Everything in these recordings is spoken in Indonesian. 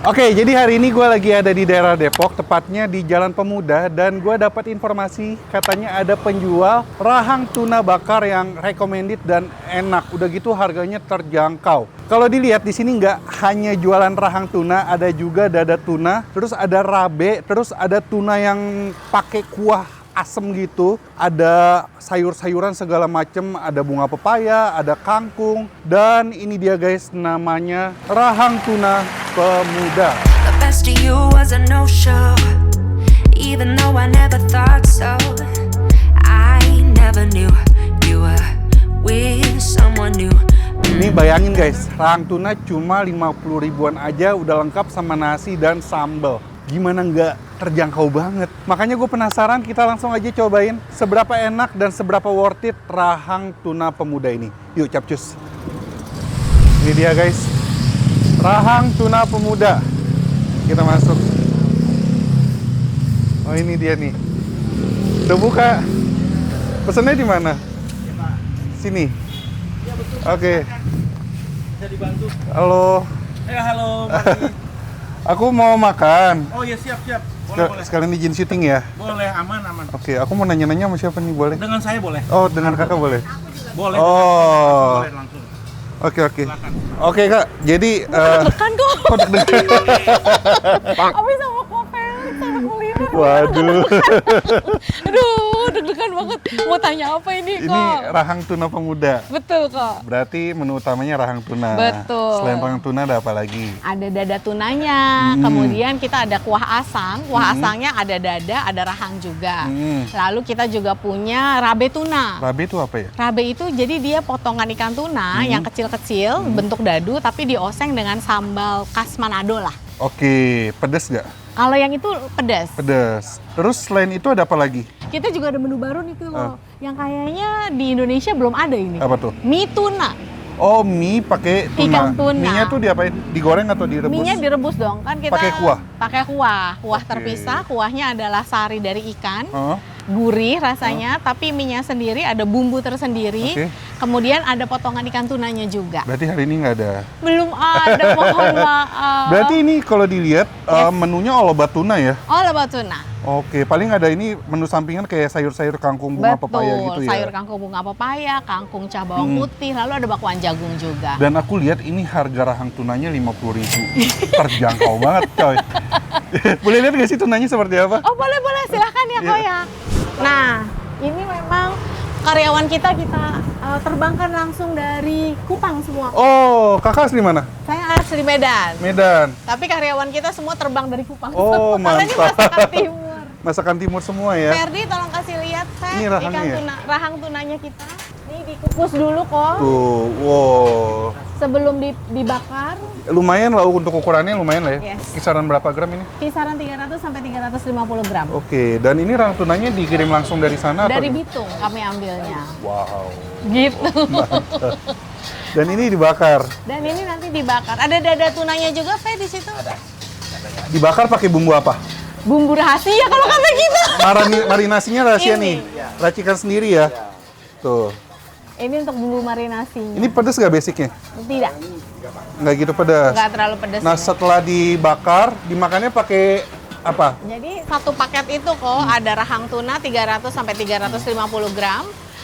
Oke, jadi hari ini gue lagi ada di daerah Depok, tepatnya di Jalan Pemuda, dan gue dapat informasi katanya ada penjual rahang tuna bakar yang recommended dan enak. Udah gitu harganya terjangkau. Kalau dilihat di sini nggak hanya jualan rahang tuna, ada juga dada tuna, terus ada rabe, terus ada tuna yang pakai kuah asem gitu, ada sayur-sayuran segala macem, ada bunga pepaya, ada kangkung, dan ini dia guys, namanya rahang tuna pemuda. The best of you was a no-show, even though I never thought so. I never knew you were with someone new. Ini bayangin guys, rahang tuna cuma 50 ribuan aja udah lengkap sama nasi dan sambal. Gimana nggak terjangkau banget? Makanya gue penasaran, kita langsung aja cobain seberapa enak dan seberapa worth it rahang tuna pemuda ini. Yuk capcus. Ini dia guys, rahang tuna pemuda. Kita masuk. Oh ini dia nih. Udah buka. Pesennya di mana? Sini. Oke. Bisa dibantu. Halo. Halo. Aku mau makan. Oh ya siap. Boleh. Sekalian izin syuting ya? Boleh, aman. Oke, aku mau nanya-nanya sama siapa nih, boleh? Dengan saya boleh. Oh, dengan kakak boleh? Boleh. Oh. Boleh langsung. Oke. Oke kak, jadi... Kan kok. kok deg-degan? Abis sama Kopelik, sama kuliner. Waduh. Aduh, deg-degan banget. Mau tanya apa ini kok? Ini rahang tuna pemuda. Betul kok. Berarti menu utamanya rahang tuna. Betul. Selain rahang tuna ada apa lagi? Ada dada tunanya, kemudian kita ada kuah asam. Kuah asamnya ada dada, ada rahang juga. Lalu kita juga punya rabe tuna. Rabe itu apa ya? Rabe itu jadi dia potongan ikan tuna yang kecil-kecil, bentuk dadu, tapi dioseng dengan sambal khas Manado lah. Oke, pedes nggak? Kalau yang itu pedas. Pedes. Terus selain itu ada apa lagi? Kita juga ada menu baru nih tuh loh. Yang kayaknya di Indonesia belum ada ini. Apa tuh? Mie tuna. Oh, mie pakai tuna. Ikan tuna. Mie-nya tuh diapain? Digoreng atau direbus? Mie-nya direbus dong, kan kita Pakai kuah? Pakai kuah. Kuah Oke. terpisah, kuahnya adalah sari dari ikan. Oh, Gurih rasanya, tapi mie-nya sendiri ada bumbu tersendiri. Oke. Kemudian ada potongan ikan tunanya juga. berarti hari ini nggak ada. Belum ada, mohon maaf. Berarti ini kalau dilihat menunya olobat tuna ya? Oh, lebat tuna. Oke, paling ada ini menu sampingan kayak sayur-sayur kangkung bunga pepaya gitu ya. Sayur kangkung bunga pepaya, kangkung cah bawang putih, lalu ada bakwan jagung juga. Dan aku lihat ini harga rahang tunanya 50.000. Terjangkau banget, coy. Boleh lihat nggak sih tunanya seperti apa? Oh, boleh, silahkan ya, Ko ya. Nah, ini memang karyawan kita terbangkan langsung dari Kupang semua. Oh, kakak asli mana? Saya asli Medan. Medan. Tapi karyawan kita semua terbang dari Kupang. Oh, Karena ini mantap. masakan timur. Masakan timur semua ya? Ferdi, tolong kasih lihat, Fer, Ini rahangnya ikan ya? tuna, rahang tunanya kita. Ini dikukus dulu kok, Tuh, wow. sebelum dibakar. Lumayan lah untuk ukurannya, lumayan lah ya. Yes. Kisaran berapa gram ini? Kisaran 300 sampai 350 gram. Oke, dan ini rahang tunanya dikirim langsung dari sana? Dari atau? Bitung kami ambilnya. Wow. Gitu. Dan ini dibakar. Dan ini nanti dibakar. Ada dada tunanya juga, Fe, di situ. Dibakar pakai bumbu apa? Bumbu rahasia kalau kata kita. Marinasinya rahasia Ini. nih. Racikan sendiri ya. Tuh. Ini untuk bumbu marinasinya. Ini pedes nggak basicnya? Tidak, Nggak gitu pedas. nggak terlalu pedas. Nah, setelah dibakar, dimakannya pakai apa? Jadi satu paket itu kok ada rahang tuna 300 sampai 350 gram.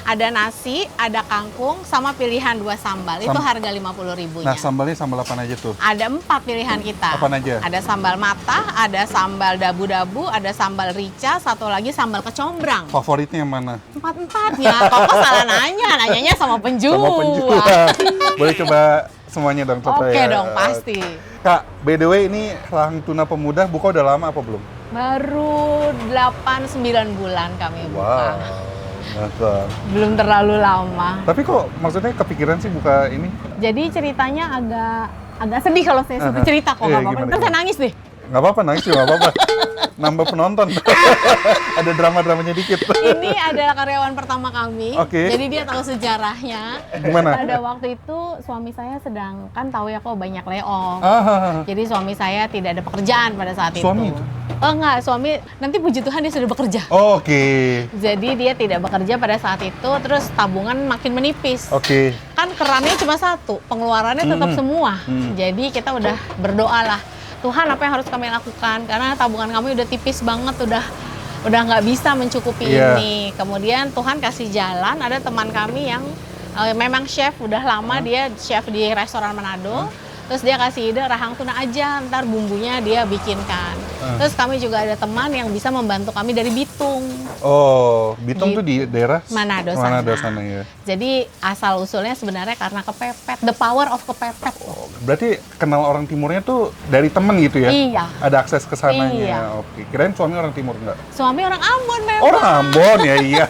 Ada nasi, ada kangkung, sama pilihan 2 sambal. Itu harga 50.000-nya. Nah, sambalnya sambal apa aja tuh? Ada 4 pilihan kita. Apaan aja? Ada sambal matah, ada sambal dabu-dabu, ada sambal rica, satu lagi sambal kecombrang. Favoritnya yang mana? 4-4-nya. Kok salah nanyanya sama penjual. Sama penjual. Boleh coba semuanya dong, coba Oke ya. dong, pasti. Kak, by the way ini rahang tuna pemuda buka udah lama apa belum? Baru 8-9 bulan kami buka. Mantap. Belum terlalu lama. Tapi kok maksudnya kepikiran sih buka ini? Jadi ceritanya agak sedih kalau saya sebut cerita kok, Iya, nggak apa-apa. gimana, Ntar saya gimana? nangis deh. Nggak apa-apa, nangis juga nggak apa-apa. Nambah penonton. Ada drama-dramanya dikit. Ini adalah karyawan pertama kami. Oke. Jadi dia tahu sejarahnya. Gimana? Pada waktu itu suami saya sedang, kan tahu ya kok banyak layoff. Ah, Jadi suami saya tidak ada pekerjaan pada saat Suami itu. itu? Oh enggak, suami nanti puji Tuhan dia sudah bekerja. oke. Jadi dia tidak bekerja pada saat itu, terus tabungan makin menipis. Oke. Kan kerannya cuma satu, pengeluarannya tetap semua. Jadi kita udah berdoa lah. Tuhan apa yang harus kami lakukan, karena tabungan kami udah tipis banget, udah nggak bisa mencukupi Iya. ini. Kemudian Tuhan kasih jalan, ada teman kami yang memang chef, udah lama dia chef di restoran Manado. Terus dia kasih ide rahang tuna aja, ntar bumbunya dia bikinkan. Terus kami juga ada teman yang bisa membantu kami dari Bitung. Oh, Bitung tuh di daerah Manado sana ya. Jadi asal usulnya sebenarnya karena kepepet, the power of kepepet. Oh, berarti kenal orang timurnya tuh dari temen gitu ya? Iya. Ada akses ke sananya. Iya. Oke, kirain suami orang timur enggak? Suami orang Ambon memang. Orang Ambon ya, iya.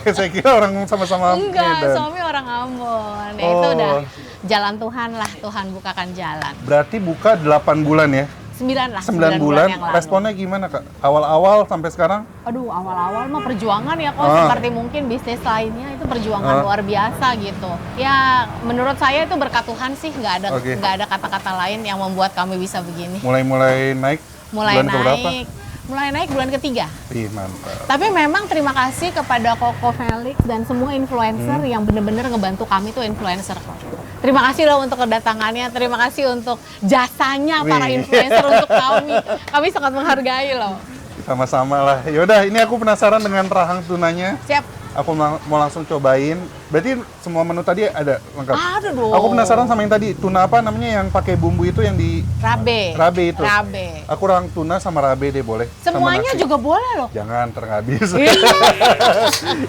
Saya kira orang sama-sama Enggak, Medan. suami orang Ambon. Ya, Oh. itu udah jalan Tuhan lah, Tuhan bukakan jalan. Berarti buka 8 bulan ya? 9 lah, 9 bulan. yang lalu. Responnya gimana, Kak? Awal-awal sampai sekarang? Aduh, awal-awal mah perjuangan ya kok, Ah. seperti mungkin bisnis lainnya itu perjuangan luar biasa gitu. Ya, menurut saya itu berkat Tuhan sih, Oke. nggak ada kata-kata lain yang membuat kami bisa begini. Mulai naik? Mulai bulan keberapa? naik bulan ketiga. Ih, mantap. Tapi memang terima kasih kepada Koko Felix dan semua influencer yang benar-benar ngebantu kami tuh influencer kok. Terima kasih loh untuk kedatangannya, terima kasih untuk jasanya para Wih. influencer untuk kami. Kami sangat menghargai loh. Sama-sama lah. Yaudah, ini aku penasaran dengan rahang tunanya. Siap. Aku mau langsung cobain. Berarti semua menu tadi ada lengkap? Ada dong. Aku penasaran sama yang tadi, tuna apa namanya yang pakai bumbu itu yang di Rabe. Rabe itu. Rabe. Aku rahang tuna sama rabe deh boleh. Sama Semuanya nasi. juga boleh loh. Jangan terhabis. Iya.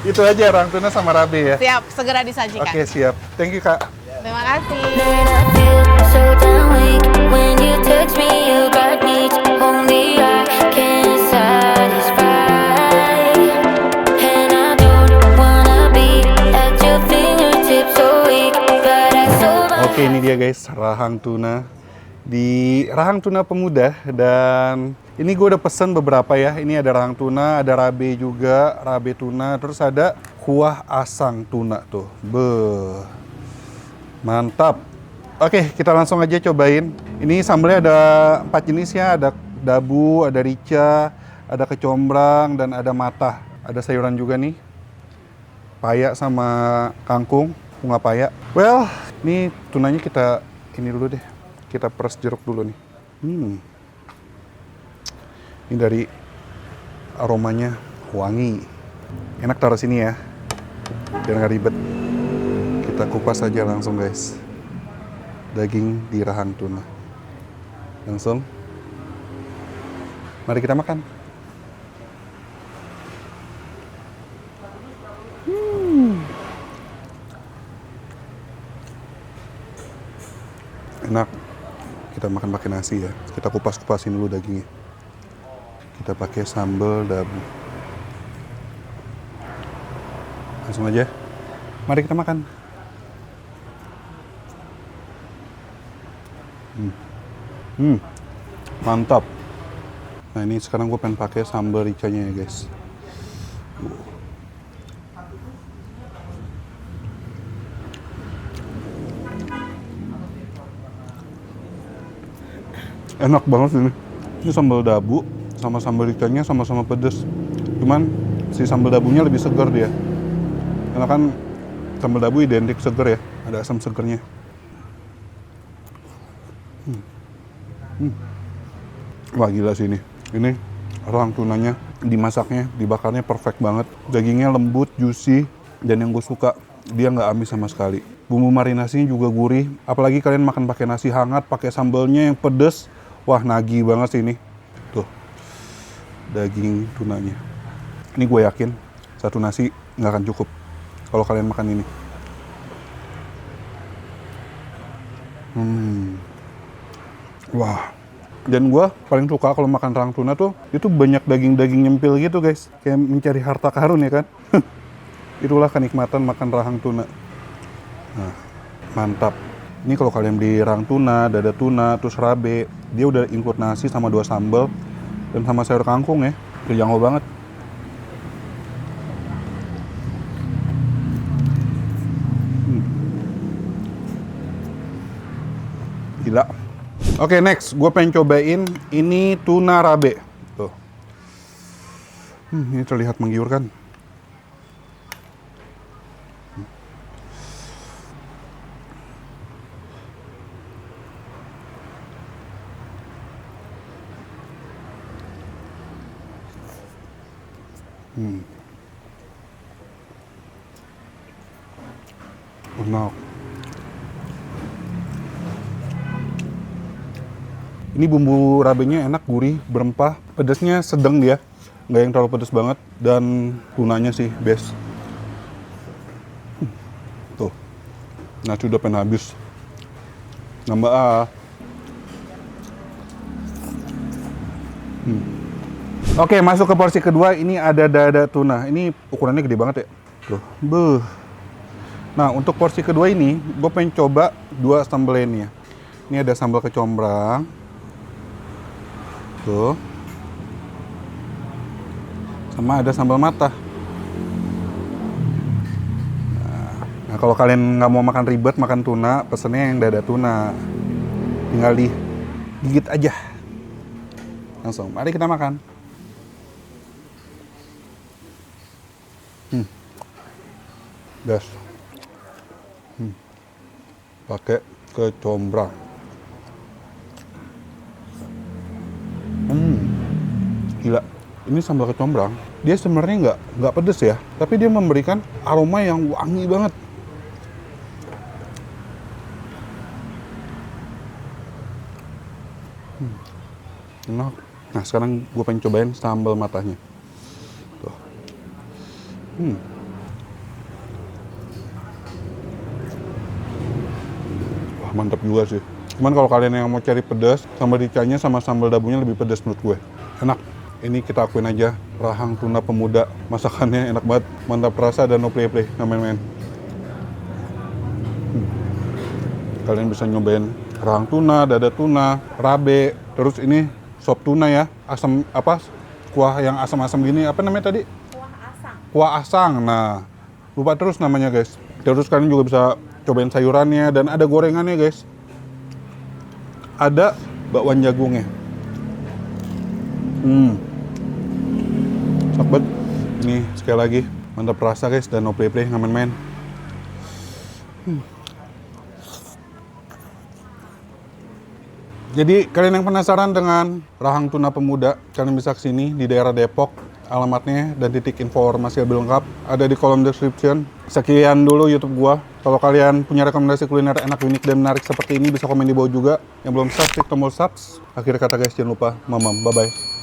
Itu aja rahang tuna sama rabe ya. Siap, segera disajikan. Oke, siap. Thank you, Kak. Terima kasih. And I feel so damn weak when you touch me, you got me. Only I can satisfy. And I don't wanna be at your fingertips so weak, but I sold my Oke, ini dia guys, rahang tuna di Rahang Tuna Pemuda. Dan ini gue udah pesen beberapa ya. Ini ada rahang tuna, ada rabe juga, rabe tuna, terus ada kuah asang tuna tuh. Beuh, mantap. Oke, kita langsung aja cobain. Ini sambelnya ada 4 jenis ya, ada dabu, ada rica, ada kecombrang, dan ada matah. Ada sayuran juga nih, paya sama kangkung, bunga paya. Well, ini tunanya kita ini dulu deh. Kita peres jeruk dulu nih. Ini dari aromanya wangi. Enak taruh sini ya, biar nggak ribet. Kita kupas aja langsung guys. Daging di rahang tuna. Langsung. Mari kita makan. Enak. Kita makan pakai nasi ya. Kita kupas-kupasin dulu dagingnya. Kita pakai sambal dabu. Langsung aja. Mari kita makan. Mantap. Nah ini sekarang gue pengen pakai sambal ricanya ya guys. Enak banget ini. Ini sambal dabu sama sambal ricanya sama-sama pedes. Cuman si sambal dabunya lebih segar dia. Karena kan sambal dabu identik segar ya. Ada asam segarnya. Wah gila sih ini. Ini rahang tunanya dimasaknya, dibakarnya perfect banget. Dagingnya lembut, juicy, dan yang gue suka dia nggak amis sama sekali. Bumbu marinasinya juga gurih. Apalagi kalian makan pakai nasi hangat, pakai sambalnya yang pedes. Wah nagih banget sih ini. Tuh daging tunanya. Ini gue yakin satu nasi nggak akan cukup kalau kalian makan ini. Wah. Dan gue paling suka kalau makan rahang tuna tuh, itu banyak daging-daging nyempil gitu guys. Kayak mencari harta karun ya kan. Itulah kenikmatan makan rahang tuna. Nah, mantap. Ini kalau kalian beli rahang tuna, dada tuna, terus rabe, dia udah include nasi sama 2 sambal dan sama sayur kangkung ya. Itu jangkau banget. Gila. Oke, next. Gue pengen cobain ini tuna rabe. Tuh. Ini terlihat menggiurkan. Enak. Ini bumbu rabenya enak, gurih, berempah. Pedasnya sedang dia, nggak yang terlalu pedas banget. Dan tunanya sih best. Tuh, nasi udah pengen habis. Nambah ah. Oke, masuk ke porsi kedua. Ini ada dada tuna. Ini ukurannya gede banget ya. Tuh, beuh. Nah, untuk porsi kedua ini, gue pengen coba 2 sambal lainnya. Ini ada sambal kecombrang. Tuh. Sama ada sambal mata. Nah, kalau kalian nggak mau makan ribet, makan tuna, pesennya yang dada tuna. Tinggal digigit aja. Langsung, mari kita makan. Gas. Pakai kecombrang. Gila. Ini sambal kecombrang. Dia sebenarnya nggak pedes ya, tapi dia memberikan aroma yang wangi banget. Enak. Nah, sekarang gue pengen cobain sambal matanya. Tuh. Wah, mantap juga sih. Cuman kalau kalian yang mau cari pedas, sambal ricanya sama sambal dabunya lebih pedas menurut gue. Enak. Ini kita akuin aja, rahang tuna pemuda. Masakannya enak banget, mantap rasa dan no play-play, nggak main-main. Kalian bisa nyobain rahang tuna, dada tuna, rabe, terus ini sop tuna ya, asam apa? Kuah yang asam-asam gini, apa namanya tadi? Kuah asang. Kuah asang. Nah, lupa terus namanya guys. Terus kalian juga bisa cobain sayurannya dan ada gorengannya guys. Ada bakwan jagungnya. Enak banget. Ini sekali lagi mantap rasa guys dan no play-play, nggak main-main. Jadi kalian yang penasaran dengan rahang tuna pemuda, kalian bisa kesini di daerah Depok. Alamatnya dan titik informasi lebih lengkap ada di kolom description. Sekian dulu YouTube gua. Kalau kalian punya rekomendasi kuliner enak, unik, dan menarik seperti ini, bisa komen di bawah juga. Yang belum subscribe, klik tombol subs. Akhir kata guys, jangan lupa mamam. Bye-bye.